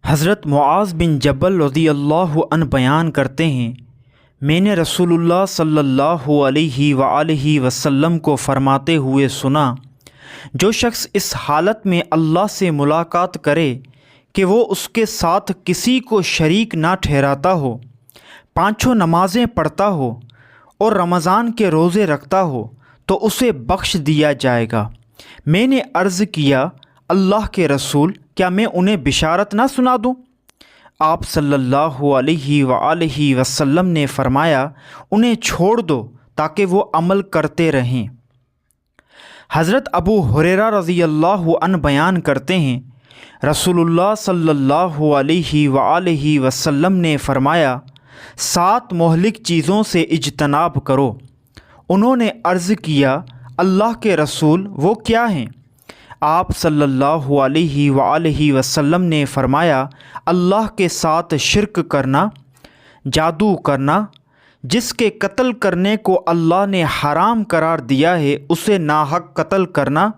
حضرت معاذ بن جبل رضی اللہ عنہ بیان کرتے ہیں، میں نے رسول اللہ صلی اللہ علیہ وآلہ وسلم کو فرماتے ہوئے سنا، جو شخص اس حالت میں اللہ سے ملاقات کرے کہ وہ اس کے ساتھ کسی کو شریک نہ ٹھہراتا ہو، پانچوں نمازیں پڑھتا ہو اور رمضان کے روزے رکھتا ہو تو اسے بخش دیا جائے گا۔ میں نے عرض کیا، اللہ کے رسول، کیا میں انہیں بشارت نہ سنا دوں؟ آپ صلی اللہ علیہ وآلہ وسلم نے فرمایا، انہیں چھوڑ دو تاکہ وہ عمل کرتے رہیں۔ حضرت ابو ہریرہ رضی اللہ عنہ بیان کرتے ہیں، رسول اللہ صلی اللہ علیہ وآلہ وسلم نے فرمایا، 7 مہلک چیزوں سے اجتناب کرو۔ انہوں نے عرض کیا، اللہ کے رسول، وہ کیا ہیں؟ آپ صلی اللہ علیہ وآلہ وسلم نے فرمایا، اللہ کے ساتھ شرک کرنا، جادو کرنا، جس کے قتل کرنے کو اللہ نے حرام قرار دیا ہے اسے ناحق قتل کرنا،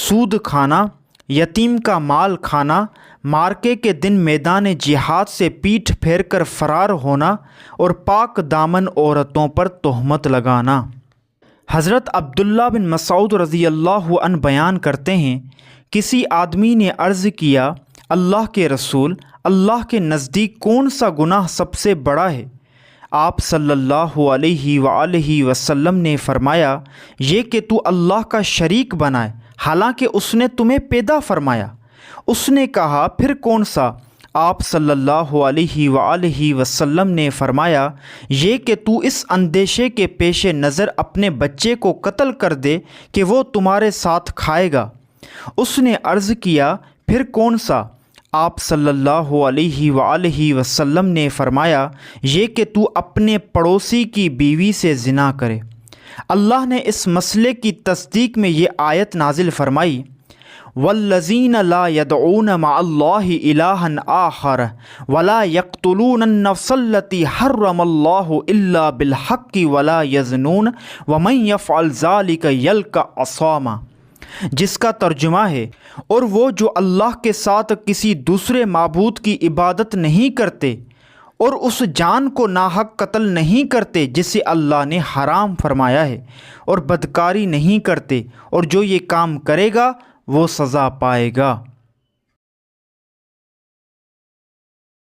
سود کھانا، یتیم کا مال کھانا، مارکے کے دن میدان جہاد سے پیٹھ پھیر کر فرار ہونا اور پاک دامن عورتوں پر تہمت لگانا۔ حضرت عبداللہ بن مسعود رضی اللہ عنہ بیان کرتے ہیں، کسی آدمی نے عرض کیا، اللہ کے رسول، اللہ کے نزدیک کون سا گناہ سب سے بڑا ہے؟ آپ صلی اللہ علیہ وآلہ وسلم نے فرمایا، یہ کہ تو اللہ کا شریک بنائے حالانکہ اس نے تمہیں پیدا فرمایا۔ اس نے کہا، پھر کون سا؟ آپ صلی اللہ علیہ وآلہ وسلم نے فرمایا، یہ کہ تو اس اندیشے کے پیش نظر اپنے بچے کو قتل کر دے کہ وہ تمہارے ساتھ کھائے گا۔ اس نے عرض کیا، پھر کون سا؟ آپ صلی اللہ علیہ وآلہ وسلم نے فرمایا، یہ کہ تو اپنے پڑوسی کی بیوی سے زنا کرے۔ اللہ نے اس مسئلے کی تصدیق میں یہ آیت نازل فرمائی، والذین لا يدعون مع اللہ الہا آخر ولا يقتلون النفس التي حرم اللہ الا بالحق ولا يزنون ومن يفعل ذلك يلقى عصاما، جس کا ترجمہ ہے، اور وہ جو اللہ کے ساتھ کسی دوسرے معبود کی عبادت نہیں کرتے اور اس جان کو ناحق قتل نہیں کرتے جسے اللہ نے حرام فرمایا ہے، اور بدکاری نہیں کرتے، اور جو یہ کام کرے گا وہ سزا پائے گا۔